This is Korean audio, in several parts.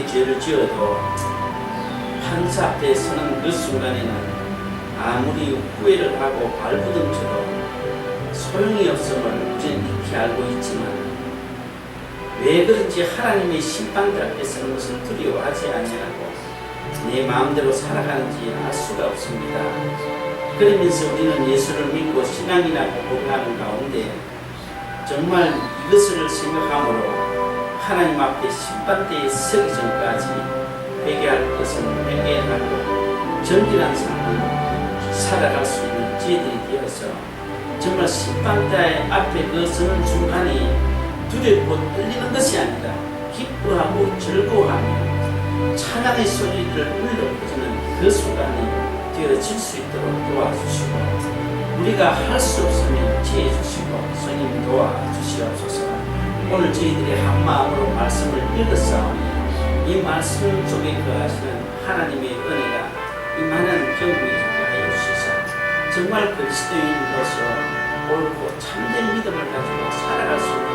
아무리 죄를 지어도 판사 앞에 서는 그 순간에는 아무리 후회를 하고 발부둥쳐도 소용이 없음을 우리는 익히 알고 있지만 왜 그런지 하나님의 심판대 앞에 서는 것을 두려워하지 아니하고 내 마음대로 살아가는지 알 수가 없습니다. 그러면서 우리는 예수를 믿고 신앙이라고 고백하는 가운데 정말 이것을 생각함으로 하나님 앞에 심판대에 서기 전까지 회개할 것은 회개하고 정결한 삶을 살아갈 수 있는 지혜들이 되어서 정말 심판대 앞에 그 서는 순간이 두렵고 떨리는 것이 아니라 기뻐하고 즐거워하며 찬양의 소리를 울려 퍼지는 그 순간이 되어질 수 있도록 도와주시고 우리가 할 수 없으면 지혜 주시고 성령 도와주시옵소서. 오늘 저희들이 한 마음으로 말씀을 읽었사오니 이 말씀 속에 거하시는 하나님의 은혜가 임하는 경험이 있게 하여 주시사 정말 그리스도인으로서 옳고 참된 믿음을 가지고 살아갈 수 있는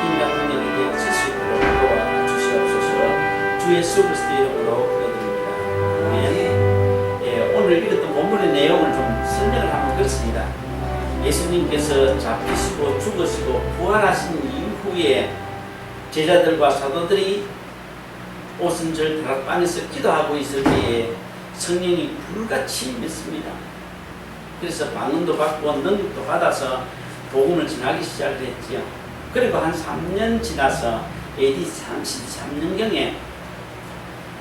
인간 능력이 되어질 수 있도록 도와주시옵소서. 주 예수 그리스도 이름으로 기도드립니다. 아멘. 오늘 읽었던 본문의 내용을 좀 설명을 한번 드렸습니다. 예수님께서 잡히시고 죽으시고 부활하신 이후에 제자들과 사도들이 오순절 다락방에서 기도하고 있을 때에 성령이 불같이 임했습니다. 그래서 방언도 받고 능력도 받아서 복음을 전하기 시작을 했지요. 그리고 한 3년 지나서 AD 33년경에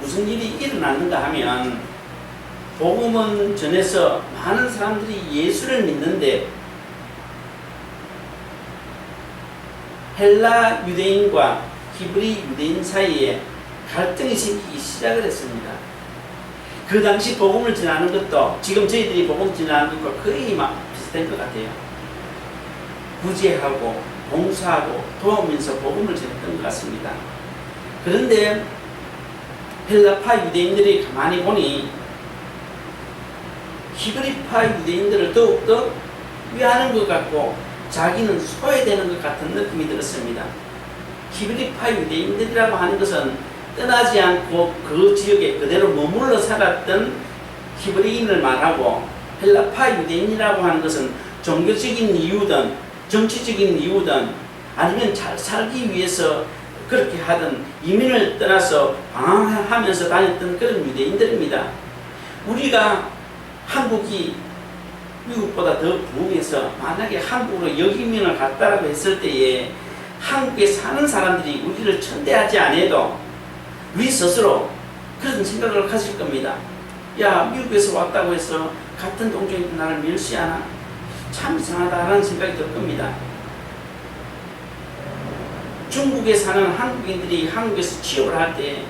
무슨 일이 일어났는가 하면 복음은 전해서 많은 사람들이 예수를 믿는데 헬라 유대인과 히브리 유대인 사이에 갈등이 생기기 시작을 했습니다. 그 당시 복음을 전하는 것도 지금 저희들이 복음 전하는 것과 거의 비슷한 것 같아요. 구제하고 봉사하고 도우면서 복음을 전했던 것 같습니다. 그런데 헬라파 유대인들이 가만히 보니 히브리파 유대인들을 더욱더 위하는 것 같고 자기는 소외되는 것 같은 느낌이 들었습니다. 히브리파 유대인들이라고 하는 것은 떠나지 않고 그 지역에 그대로 머물러 살았던 히브리인을 말하고 헬라파 유대인이라고 하는 것은 종교적인 이유든 정치적인 이유든 아니면 잘 살기 위해서 그렇게 하던 이민을 떠나서 방황하면서 다녔던 그런 유대인들입니다. 우리가 한국이 미국보다 더 부흥해서 만약에 한국으로 역이민을 갔다라고 했을 때에 한국에 사는 사람들이 우리를 천대하지 않아도 우리 스스로 그런 생각을 가질 겁니다. 야, 미국에서 왔다고 해서 같은 동족인데 나를 멸시하나? 참 이상하다라는 생각이 들 겁니다. 중국에 사는 한국인들이 한국에서 취업을 할 때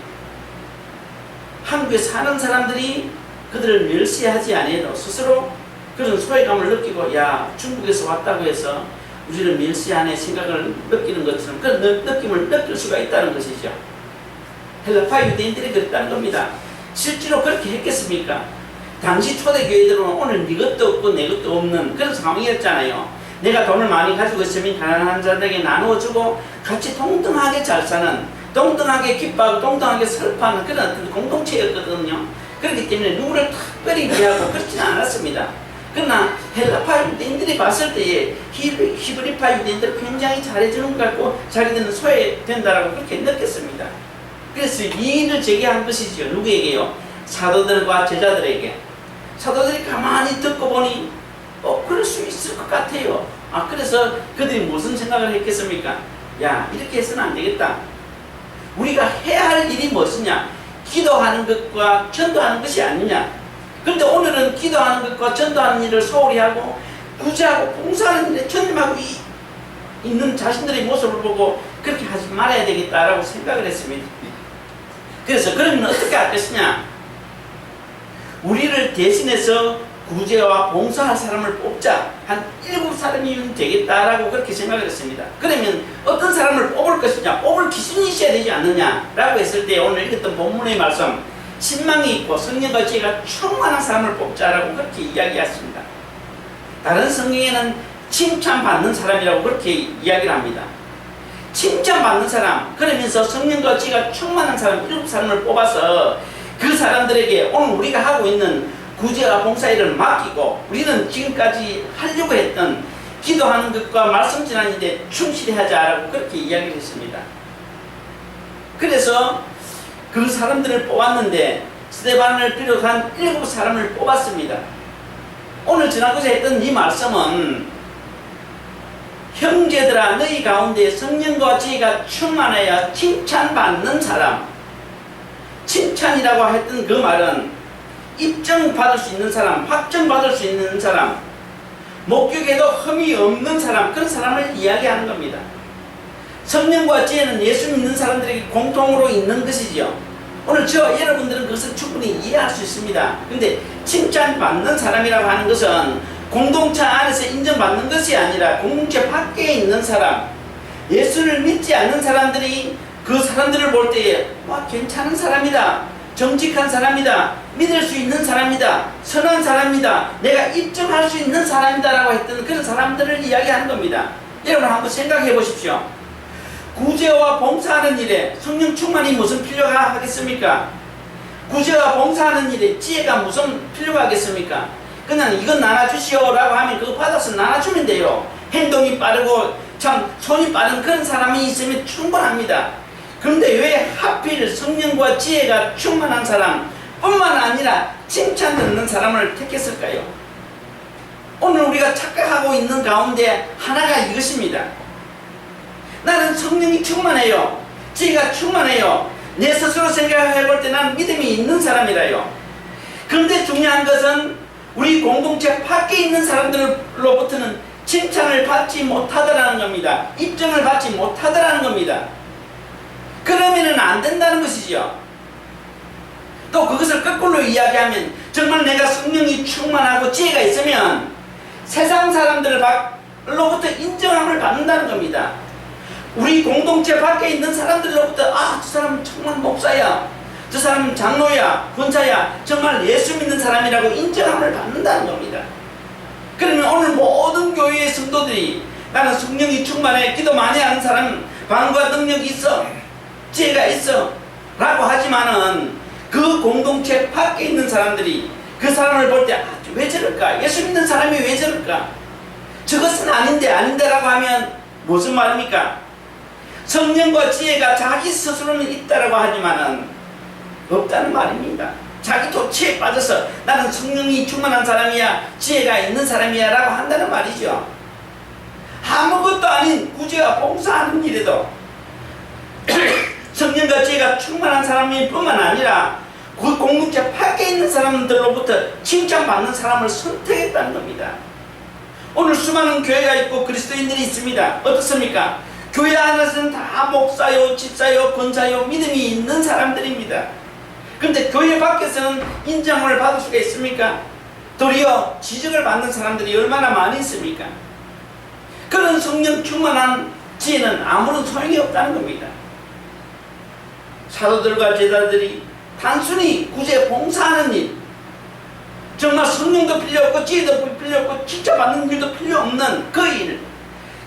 한국에 사는 사람들이 그들을 멸시하지 않아도 스스로 그런 소외감을 느끼고 야, 중국에서 왔다고 해서 우리를 멸시하네 생각을 느끼는 것처럼 그런 느낌을 느낄 수가 있다는 것이죠. 헬라파 유대인들이 그랬다는 겁니다. 실제로 그렇게 했겠습니까? 당시 초대교회들은 오늘 네 것도 없고 내 것도 없는 그런 상황이었잖아요. 내가 돈을 많이 가지고 있으면 가난한 자들에게 나누어주고 같이 동등하게 잘 사는, 동등하게 기뻐하고 동등하게 슬퍼하는 그런 어떤 공동체였거든요. 그렇기 때문에 누구를 특별히 위하고 그렇지는 않았습니다. 그러나 헬라파 유대인들이 봤을 때에 히브리파 유대인들을 굉장히 잘해주는 것 같고 자기들은 소외된다라고 그렇게 느꼈습니다. 그래서 이의를 제기한 것이죠. 누구에게요? 사도들과 제자들에게. 사도들이 가만히 듣고 보니 그럴 수 있을 것 같아요. 그래서 그들이 무슨 생각을 했겠습니까? 야, 이렇게 해서는 안 되겠다. 우리가 해야 할 일이 무엇이냐? 기도하는 것과 전도하는 것이 아니냐? 그런데 오늘은 기도하는 것과 전도하는 일을 소홀히 하고 구제하고 봉사하는 일에 전념하고 있는 자신들의 모습을 보고 그렇게 하지 말아야 되겠다라고 생각을 했습니다. 그래서 그러면 어떻게 할 것이냐? 우리를 대신해서 구제와 봉사할 사람을 뽑자. 한 7사람이면 되겠다라고 그렇게 생각을 했습니다. 그러면 어떤 사람을 뽑을 것이냐? 뽑을 기준이 있어야 되지 않느냐라고 했을 때 오늘 읽었던 본문의 말씀, 신망이 있고 성령과 지혜가 충만한 사람을 뽑자라고 그렇게 이야기했습니다. 다른 성경에는 칭찬받는 사람이라고 그렇게 이야기를 합니다. 칭찬받는 사람, 그러면서 성령과 지혜가 충만한 사람 7사람을 뽑아서 그 사람들에게 오늘 우리가 하고 있는 구제와 봉사일을 맡기고 우리는 지금까지 하려고 했던 기도하는 것과 말씀 전하는 데 충실히 하자라고 그렇게 이야기를 했습니다. 그래서 그 사람들을 뽑았는데 스데반을 비롯한 7사람을 뽑았습니다. 오늘 지난주에 했던 이 말씀은 형제들아 너희 가운데 성령과 지혜가 충만하여 칭찬받는 사람, 칭찬이라고 했던 그 말은 입증받을 수 있는 사람, 확정받을 수 있는 사람, 목격에도 흠이 없는 사람, 그런 사람을 이야기하는 겁니다. 성령과 지혜는 예수 믿는 사람들에게 공통으로 있는 것이죠. 오늘 저와 여러분들은 그것을 충분히 이해할 수 있습니다. 그런데 칭찬받는 사람이라고 하는 것은 공동체 안에서 인정받는 것이 아니라 공동체 밖에 있는 사람, 예수를 믿지 않는 사람들이 그 사람들을 볼 때에 와 괜찮은 사람이다, 정직한 사람이다, 믿을 수 있는 사람이다, 선한 사람이다, 내가 입증할 수 있는 사람이다 라고 했던 그런 사람들을 이야기하는 겁니다. 여러분 한번 생각해 보십시오. 구제와 봉사하는 일에 성령 충만이 무슨 필요가 하겠습니까? 구제와 봉사하는 일에 지혜가 무슨 필요가 하겠습니까? 그냥 이건 나눠주시오 라고 하면 그거 받아서 나눠주면 돼요. 행동이 빠르고 참 손이 빠른 그런 사람이 있으면 충분합니다. 그런데 왜 하필 성령과 지혜가 충만한 사람 뿐만 아니라 칭찬 듣는 사람을 택했을까요? 오늘 우리가 착각하고 있는 가운데 하나가 이것입니다. 나는 성령이 충만해요, 지혜가 충만해요, 내 스스로 생각해 볼 때 나는 믿음이 있는 사람이라요. 그런데 중요한 것은 우리 공동체 밖에 있는 사람들로부터는 칭찬을 받지 못하더라는 겁니다. 입증을 받지 못하더라는 겁니다. 그러면은 안 된다는 것이죠. 또 그것을 거꾸로 이야기하면 정말 내가 성령이 충만하고 지혜가 있으면 세상 사람들로부터 인정함을 받는다는 겁니다. 우리 공동체 밖에 있는 사람들로부터 저 사람은 정말 목사야, 저 사람은 장로야, 권사야, 정말 예수 믿는 사람이라고 인정함을 받는다는 겁니다. 그러면 오늘 모든 교회의 성도들이 나는 성령이 충만해, 기도 많이 하는 사람, 방과 능력이 있어, 지혜가 있어 라고 하지만은 그 공동체 밖에 있는 사람들이 그 사람을 볼 때 왜 저럴까? 예수 믿는 사람이 왜 저럴까? 저것은 아닌데 라고 하면 무슨 말입니까? 성령과 지혜가 자기 스스로는 있다라고 하지만은 없다는 말입니다. 자기 도취에 빠져서 나는 성령이 충만한 사람이야, 지혜가 있는 사람이야 라고 한다는 말이죠. 아무것도 아닌 구제와 봉사하는 일에도 성령과 지혜가 충만한 사람일 뿐만 아니라 그 공동체 밖에 있는 사람들로부터 칭찬받는 사람을 선택했다는 겁니다. 오늘 수많은 교회가 있고 그리스도인들이 있습니다. 어떻습니까? 교회 안에서는 다 목사요, 집사요, 권사요, 믿음이 있는 사람들입니다. 그런데 교회 밖에서는 인정을 받을 수가 있습니까? 도리어 지적을 받는 사람들이 얼마나 많이 있습니까? 그런 성령 충만한 지혜는 아무런 소용이 없다는 겁니다. 사도들과 제자들이 단순히 구제 봉사하는 일, 정말 성령도 필요 없고 지혜도 필요 없고 칭찬받는 일도 필요 없는 그 일,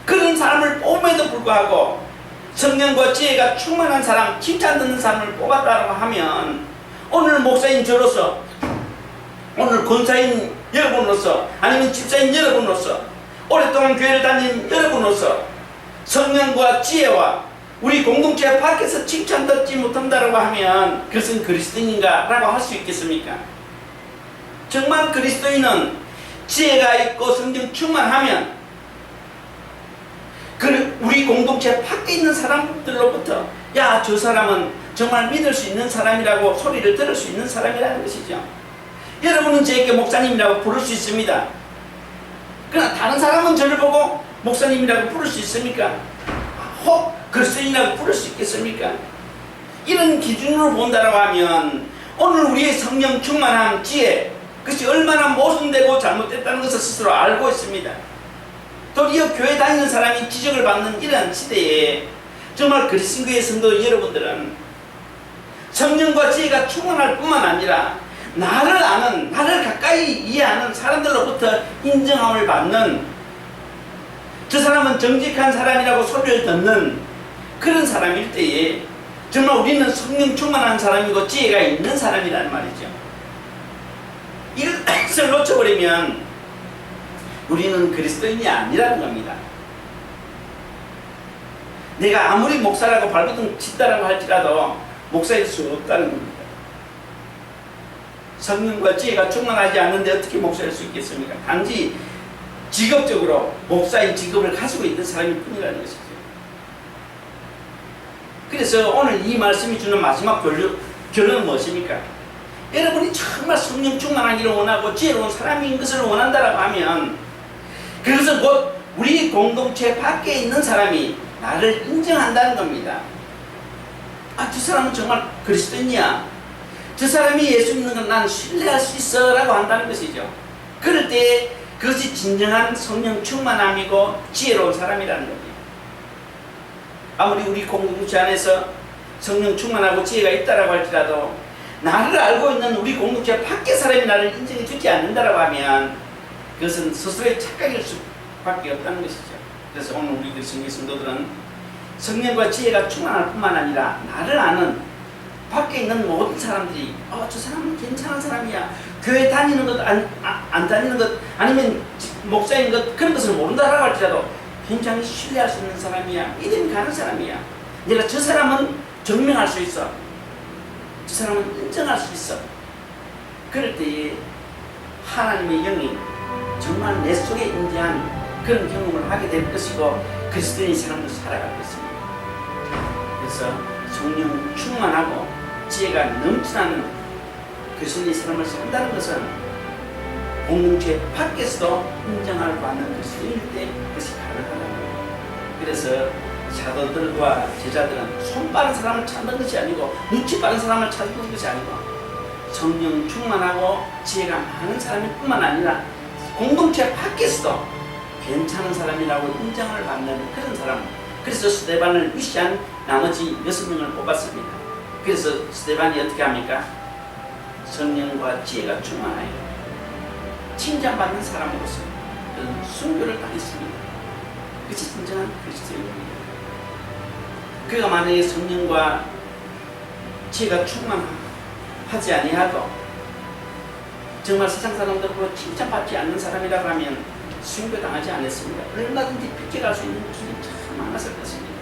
그런 사람을 뽑음에도 불구하고 성령과 지혜가 충만한 사람, 칭찬 듣는 사람을 뽑았다고 하면 오늘 목사인 저로서, 오늘 권사인 여러분으로서, 아니면 집사인 여러분으로서, 오랫동안 교회를 다닌 여러분으로서 성령과 지혜와 우리 공동체 밖에서 칭찬 듣지 못한다고 하면 그것은 그리스도인인가 라고 할 수 있겠습니까? 정말 그리스도인은 지혜가 있고 성령 충만하면 우리 공동체 밖에 있는 사람들로부터 야, 저 사람은 정말 믿을 수 있는 사람이라고 소리를 들을 수 있는 사람이라는 것이죠. 여러분은 저에게 목사님이라고 부를 수 있습니다. 그러나 다른 사람은 저를 보고 목사님이라고 부를 수 있습니까? 혹 그리스도인이라고 부를 수 있겠습니까? 이런 기준으로 본다고 하면 오늘 우리의 성령 충만함, 지혜, 그것이 얼마나 모순되고 잘못됐다는 것을 스스로 알고 있습니다. 도리어 교회 다니는 사람이 지적을 받는 이런 시대에 정말 그리스도의 성도 여러분들은 성령과 지혜가 충만할 뿐만 아니라 나를 아는, 나를 가까이 이해하는 사람들로부터 인정함을 받는, 저 사람은 정직한 사람이라고 소리를 듣는 그런 사람일 때에 정말 우리는 성령 충만한 사람이고 지혜가 있는 사람이란 말이죠. 이것을 놓쳐버리면 우리는 그리스도인이 아니라는 겁니다. 내가 아무리 목사라고 발버둥 친다라고 할지라도 목사일 수 없다는 겁니다. 성령과 지혜가 충만하지 않는데 어떻게 목사일 수 있겠습니까? 단지 직업적으로 목사인 직업을 가지고 있는 사람일 뿐이라는 것이죠. 그래서 오늘 이 말씀이 주는 마지막 결론은 무엇입니까? 여러분이 정말 성령 충만하기를 원하고 지혜로운 사람인 것을 원한다라고 하면 그것은 곧 우리 공동체 밖에 있는 사람이 나를 인정한다는 겁니다. 아, 저 사람은 정말 그리스도인이야. 저 사람이 예수 믿는 건 난 신뢰할 수 있어 라고 한다는 것이죠. 그럴 때 그것이 진정한 성령 충만함이고 지혜로운 사람이라는 겁니다. 아무리 우리 공동체 안에서 성령 충만하고 지혜가 있다라고 할지라도 나를 알고 있는 우리 공동체 밖의 사람이 나를 인정해 주지 않는다라고 하면 그것은 스스로의 착각일 수밖에 없다는 것이죠. 그래서 오늘 우리 성경 성도들은 성령과 지혜가 충만할 뿐만 아니라 나를 아는 밖에 있는 모든 사람들이 저 사람은 괜찮은 사람이야. 교회 다니는 것, 안 다니는 것, 아니면 목사인 것, 그런 것을 모른다라고 할지라도 굉장히 신뢰할 수 있는 사람이야. 믿음이 가는 사람이야. 내가 저 사람은 증명할 수 있어. 저 사람은 인정할 수 있어. 그럴 때에 하나님의 영이 정말 내 속에 임재한 그런 경험을 하게 될 것이고 그리스도인의 삶을 살아갈 것입니다. 그래서 성령 충만하고 지혜가 넘치는 그리스도인의 삶을 산다는 것은 공동체 밖에서도 인정을 받는 그리스도인일 때 그것이 가능하다는 거예요. 그래서 사도들과 제자들은 손 빠른 사람을 찾는 것이 아니고 눈치 빠른 사람을 찾는 것이 아니고 성령 충만하고 지혜가 많은 사람일 뿐만 아니라 공동체 밖에서도 괜찮은 사람이라고 인정을 받는 그런 사람. 그래서 스데반을 위시한 나머지 6명을 뽑았습니다. 그래서 스데반이 어떻게 합니까? 성령과 지혜가 충만하여 칭찬받는 사람으로서 그런 순교를 당했습니다. 그것이 진정한 그리스도인입니다. 그가 만약에 성령과 지혜가 충만하지 아니하고 정말 세상 사람들로 칭찬받지 않는 사람이라고 하면 순교당하지 않았습니다. 얼마든지 비켜갈 수 있는 길이 참 많았을 것입니다.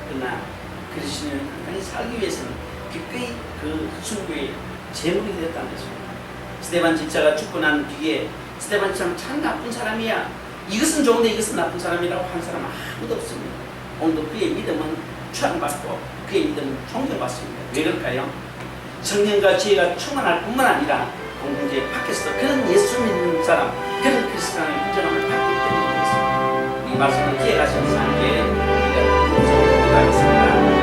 그러나 그리스도인은 건강히 살기 위해서는 기꺼이 그 순교의 제물이 되었다는 것입니다. 스데반 집사가 죽고 난 뒤에 스데반 집사는 참 나쁜 사람이야. 이것은 좋은데 이것은 나쁜 사람이라고 한 사람은 아무도 없습니다. 오늘도 그의 믿음은 추앙받고 그의 믿음은 존경받습니다. 왜 그럴까요? 성령과 지혜가 충만할 뿐만 아니라 공동체 밖에서도 그런 예수 믿는 사람, 그런 크리스찬의 인정함을 받기 때문에 그렇습니다. 이 말씀은 기회가 있어서 함께 우리가 기도하겠습니다.